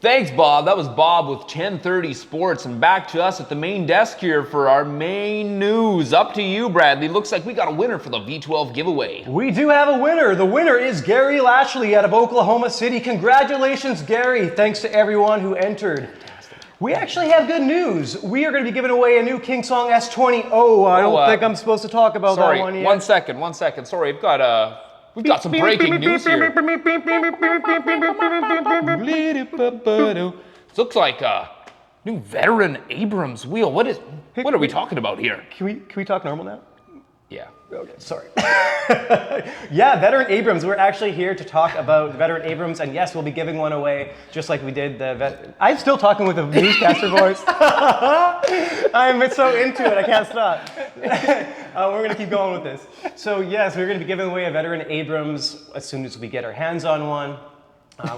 Thanks, Bob. That was Bob with 1030 Sports, and back to us at the main desk here for our main news. Up to you, Bradley. Looks like we got a winner for the V12 giveaway. We do have a winner. The winner is Gary Lashley out of Oklahoma City. Congratulations, Gary. Thanks to everyone who entered. We actually have good news. We are going to be giving away a new KingSong S20. I don't think I'm supposed to talk about that one yet. One second. Sorry, we've got some breaking news here. Looks like a new Veteran Abrams wheel. What are we talking about here? Can we talk normal now? Yeah. Okay, sorry. Yeah, Veteran Abrams. We're actually here to talk about Veteran Abrams, and yes, we'll be giving one away just like we did I'm still talking with a newscaster voice. I'm so into it, I can't stop. We're going to keep going with this. So yes, we're going to be giving away a Veteran Abrams as soon as we get our hands on one.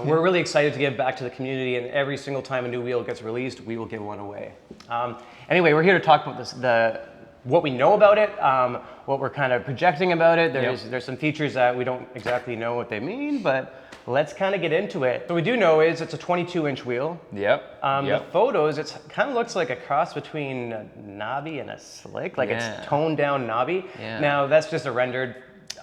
We're really excited to give back to the community, and every single time a new wheel gets released, we will give one away. Anyway, we're here to talk about what we know about it, what we're kind of projecting about it. There's some features that we don't exactly know what they mean, but let's kind of get into it. What we do know is it's a 22-inch wheel. Yep. The photos, it kind of looks like a cross between a knobby and a slick, like it's toned down knobby. Yeah. Now that's just a rendered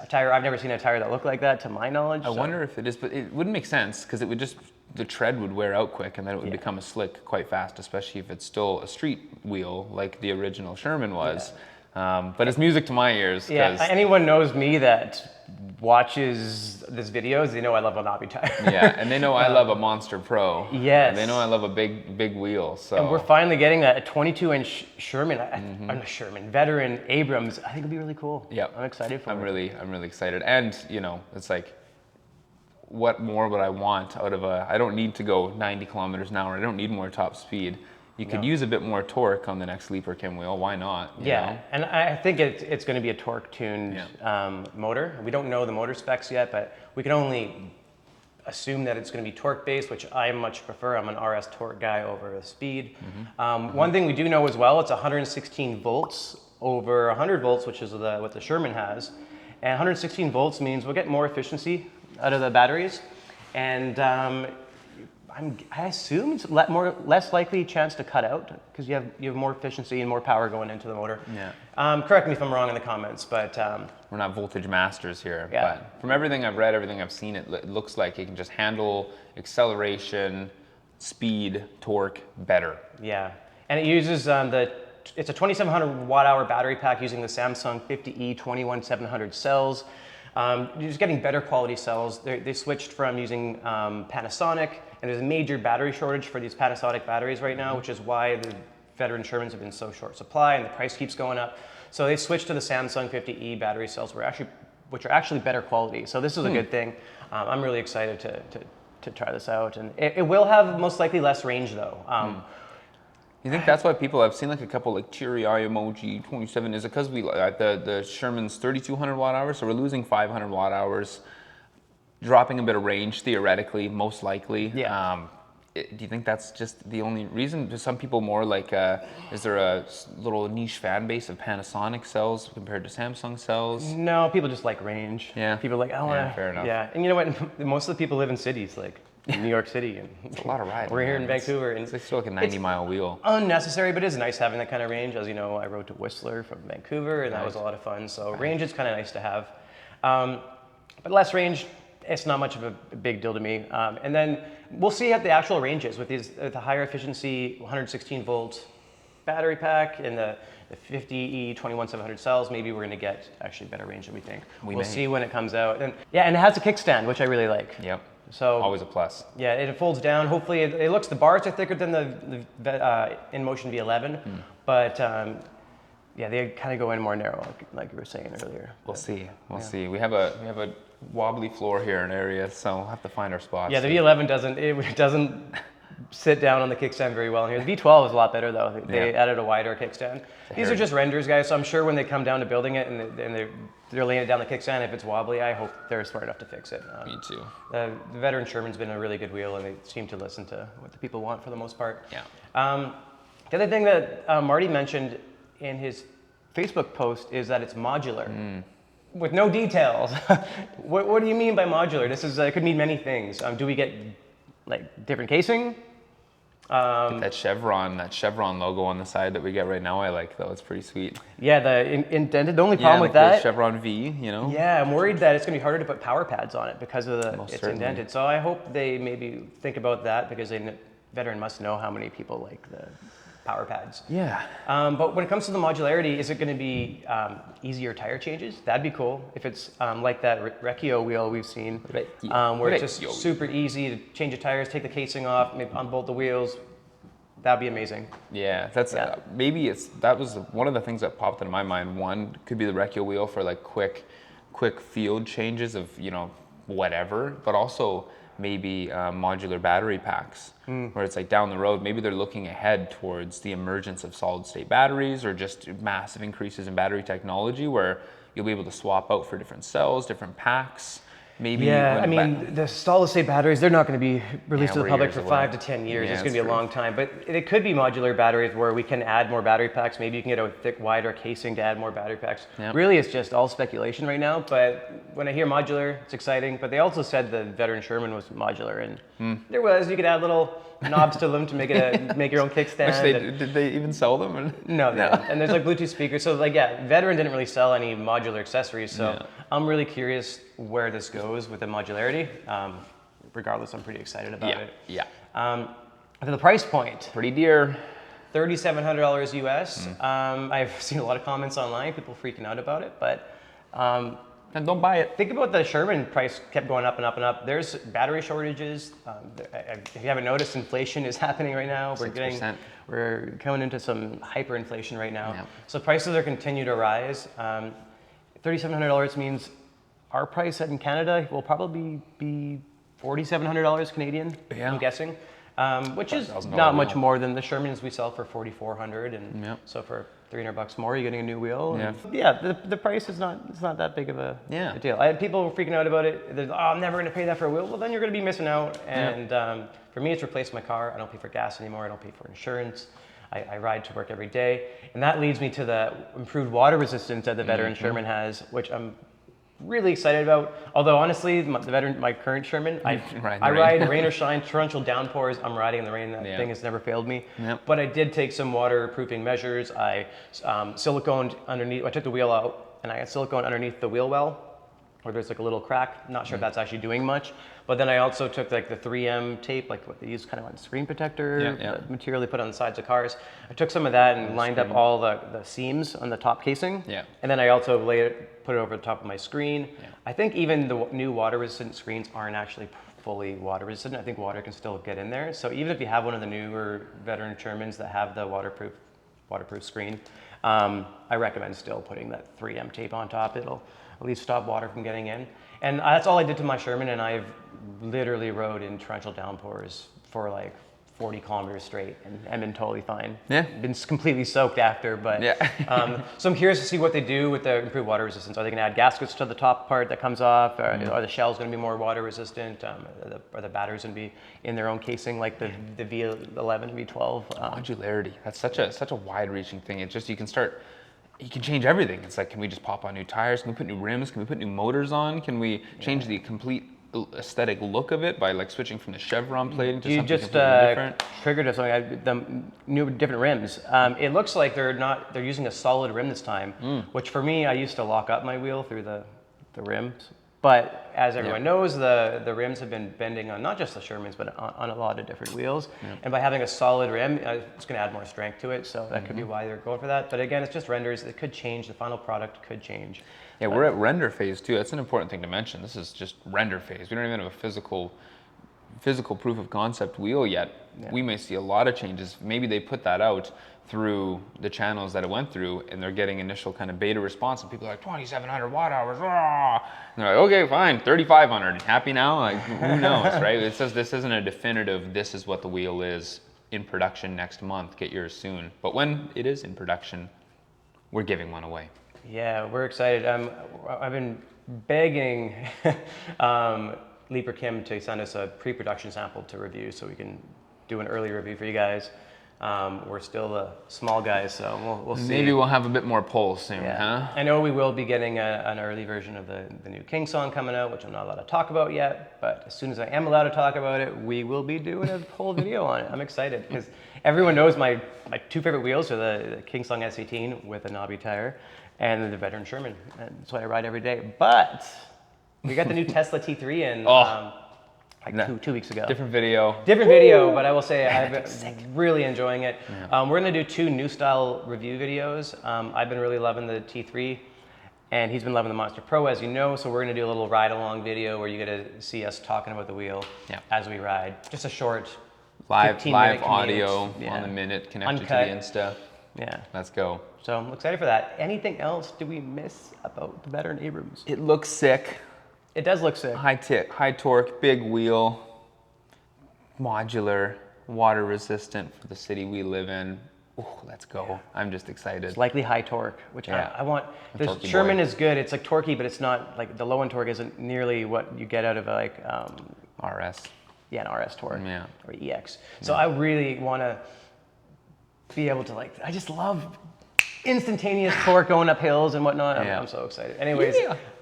tire. I've never seen a tire that looked like that to my knowledge. I wonder if it is, but it wouldn't make sense because it would the tread would wear out quick and then it would become a slick quite fast, especially if it's still a street wheel like the original Sherman was. But it's music to my ears. Yeah, anyone knows me that watches these videos, they know I love a knobby tire. Yeah, and they know I love a Monster Pro. Yes. And they know I love a big wheel. So. And we're finally getting a 22-inch Sherman, Veteran Abrams. I think it'll be really cool. Yeah, I'm excited for it. I'm really excited. And it's like, what more would I want out of I don't need to go 90 kilometers an hour. I don't need more top speed. You could use a bit more torque on the next Leaper Kim wheel. Why not? You know? And I think it's going to be a torque-tuned motor. We don't know the motor specs yet, but we can only assume that it's going to be torque-based, which I much prefer. I'm an RS torque guy over a speed. One thing we do know as well, it's 116 volts over 100 volts, which is what the Sherman has. And 116 volts means we'll get more efficiency out of the batteries. And I assume it's less likely chance to cut out because you have more efficiency and more power going into the motor. Yeah. Correct me if I'm wrong in the comments, but we're not voltage masters here. Yeah. But from everything I've read, everything I've seen, it looks like it can just handle acceleration, speed, torque better. Yeah, and it uses it's a 2,700 watt-hour battery pack using the Samsung 50E 21700 cells. You're just getting better quality cells. They switched from using Panasonic, and there's a major battery shortage for these Panasonic batteries right now, which is why the Veteran Shermans have been so short supply and the price keeps going up. So they switched to the Samsung 50E battery cells, which are actually better quality. So this is a good thing. I'm really excited to try this out, and it will have most likely less range though. You think that's why I've seen like a couple like teary eye emoji 27, is it because we the Sherman's 3,200 watt hours, so we're losing 500 watt hours, dropping a bit of range theoretically, most likely. Yeah. Do you think that's just the only reason? Do some people more like, is there a little niche fan base of Panasonic cells compared to Samsung cells? No, people just like range. Yeah. People are like, I want to. Fair enough. Yeah, and you know what? Most of the people live in cities like New York City, and it's a lot of riding. We're here in Vancouver, and it's still like a 90-mile wheel. Unnecessary, but it's nice having that kind of range. As you know, I rode to Whistler from Vancouver, and that was a lot of fun. So range is kind of nice to have, but less range, it's not much of a big deal to me. And then we'll see at the actual ranges with the higher efficiency 116 volt battery pack and the 50E 21700 cells. Maybe we're going to get actually better range than we think. We'll see when it comes out. And and it has a kickstand, which I really like. Yep. So always a plus. Yeah, it folds down. Hopefully, the bars are thicker than the InMotion V11, but they kind of go in more narrow, like you were saying earlier. We'll see. We'll see. We have a wobbly floor here in area, so we'll have to find our spots. Yeah, the V11 doesn't sit down on the kickstand very well in here. The V12 is a lot better though. They added a wider kickstand. These are just renders, guys, so I'm sure when they come down to building it and they're laying it down the kickstand, if it's wobbly, I hope they're smart enough to fix it. Me too. The Veteran Sherman's been a really good wheel, and they seem to listen to what the people want for the most part. Yeah. The other thing that Marty mentioned in his Facebook post is that it's modular. With no details. What do you mean by modular? This is could mean many things. Do we get like different casing? That Chevron logo on the side that we get right now, I like though. It's pretty sweet. Yeah, the indented. The only problem with the that, Chevron V, you know. yeah, I'm worried that it's going to be harder to put power pads on it because of Most it's certainly. indented. So I hope they maybe think about that because Veteran must know how many people like the power pads. Yeah. But when it comes to the modularity, is it going to be easier tire changes? That'd be cool if it's like that Recchio wheel we've seen, where it's just super easy to change the tires, take the casing off, maybe unbolt the wheels. That'd be amazing. Yeah, that's that was one of the things that popped into my mind. One could be the Recchio wheel for like quick field changes of, you know, whatever, but also maybe modular battery packs where it's like down the road, maybe they're looking ahead towards the emergence of solid state batteries or just massive increases in battery technology where you'll be able to swap out for different cells, different packs. Maybe yeah, I mean, the solid state batteries, they're not going to be released to the public for away. 5 to 10 years. Yeah, It's going to be true. a long time. But it could be modular batteries where we can add more battery packs. Maybe you can get a thick, wider casing to add more battery packs. Yep. Really, it's just all speculation right now. But when I hear modular, it's exciting. But they also said the Veteran Sherman was modular. And there was, you could add little knobs to them to make it make your own kickstand. Did they even sell them? No, they didn't. And there's like Bluetooth speakers. So like, yeah, Veteran didn't really sell any modular accessories. So I'm really curious where this goes with the modularity. Regardless, I'm pretty excited about it. Yeah. For the price point, Pretty dear. $3,700 US. I've seen a lot of comments online, people freaking out about it, but And don't buy it. think about the Sherman price kept going up and up and up. There's battery shortages. If you haven't noticed, inflation is happening right now. 6%. We're coming into some hyperinflation right now. Yeah. So prices are continue to rise. $3,700 means our price in Canada will probably be $4,700 Canadian, Yeah. I'm guessing, which is $5,000 not much wheel. more than the Shermans we sell for $4,400, and Yep. so for $300 more, you're getting a new wheel. Yeah. And yeah, the price is not that big of a deal. I had people freaking out about it. They're, oh, I'm never going to pay that for a wheel. Well, then you're going to be missing out. And for me, it's replaced my car. I don't pay for gas anymore. I don't pay for insurance. I ride to work every day. And that leads me to the improved water resistance that the Veteran Sherman has, which I'm really excited about. Although honestly, my current Sherman, I ride rain or shine, torrential downpours. I'm riding in the rain. That thing has never failed me. Yep. But I did take some waterproofing measures. I siliconed underneath. I took the wheel out and I had silicone underneath the wheel well, where there's like a little crack. Not sure if that's actually doing much. But then I also took like the 3M tape, like what they use kind of on screen protector, the material they put on the sides of cars. I took some of that and lined up all the seams on the top casing. Yeah. And then I also put it over the top of my screen. Yeah. I think even the new water resistant screens aren't actually fully water resistant. I think water can still get in there. So even if you have one of the newer Veteran Shermans that have the waterproof screen, I recommend still putting that 3M tape on top. It'll at least stop water from getting in. And that's all I did to my Sherman, and I've literally rode in torrential downpours for like 40 kilometers straight and been totally fine. Yeah. Been completely soaked after, but so I'm curious to see what they do with the improved water resistance. Are they going to add gaskets to the top part that comes off? Are the shells going to be more water resistant? Are the batteries going to be in their own casing like the V11, V12? Modularity. That's such a wide-reaching thing. It's just you can change everything. It's like, can we just pop on new tires? Can we put new rims? Can we put new motors on? Can we change the complete aesthetic look of it by like switching from the Chevron plating to something completely different? Triggered us something. The new different rims. It looks like they're using a solid rim this time, which for me, I used to lock up my wheel through the rims. But as everyone knows, the rims have been bending on not just the Shermans, but on a lot of different wheels. And by having a solid rim, it's going to add more strength to it. So that could be why they're going for that. But again, it's just renders. It could change. The final product could change. Yeah, we're at render phase too. That's an important thing to mention. This is just render phase. We don't even have a physical proof of concept wheel yet. Yeah. We may see a lot of changes. Maybe they put that out through the channels that it went through, and they're getting initial kind of beta response, and people are like 2,700 watt hours. Rah! And they're like, okay, fine, 3,500. Happy now? Like, who knows, right? It says this isn't a definitive. This is what the wheel is in production next month. Get yours soon. But when it is in production, we're giving one away. Yeah, we're excited. I've been begging Leaper Kim to send us a pre-production sample to review so we can do an early review for you guys. We're still the small guys, so we'll see. Maybe we'll have a bit more pull soon, huh? I know we will be getting an early version of the new KingSong coming out, which I'm not allowed to talk about yet, but as soon as I am allowed to talk about it, we will be doing a whole video on it. I'm excited because everyone knows my two favorite wheels are the KingSong S18 with a knobby tire and the Veteran Sherman. And that's what I ride every day. But we got the new Tesla T3 in two weeks ago. Different video, but I will say I've been really enjoying it. Yeah. We're going to do 2 new style review videos. I've been really loving the T3, and he's been loving the Monster Pro, as you know, so we're going to do a little ride-along video where you get to see us talking about the wheel as we ride. Just a short live 15-minute audio commute. on the minute connected Uncut. to the Insta. Yeah. Let's go. So I'm excited for that. Anything else do we miss about the Veteran Abrams? It looks sick. It does look sick. High torque, big wheel, modular, water resistant for the city we live in. Ooh, let's go. Yeah. I'm just excited. It's likely high torque, which I want. The Torquey Sherman boy. is good. It's like torquey, but it's not like the low end torque isn't nearly what you get out of like RS. Yeah, an RS torque or EX. So Yeah. I really want to be able to I just love instantaneous torque going up hills and whatnot. I'm so excited. Anyways,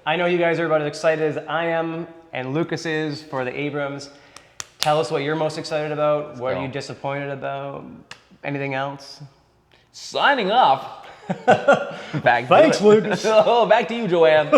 I know you guys are about as excited as I am and Lukas is for the Abrams. Tell us what you're most excited about. What are you disappointed about? Anything else? Signing off. Thanks, Lukas. Back to you, Joanne.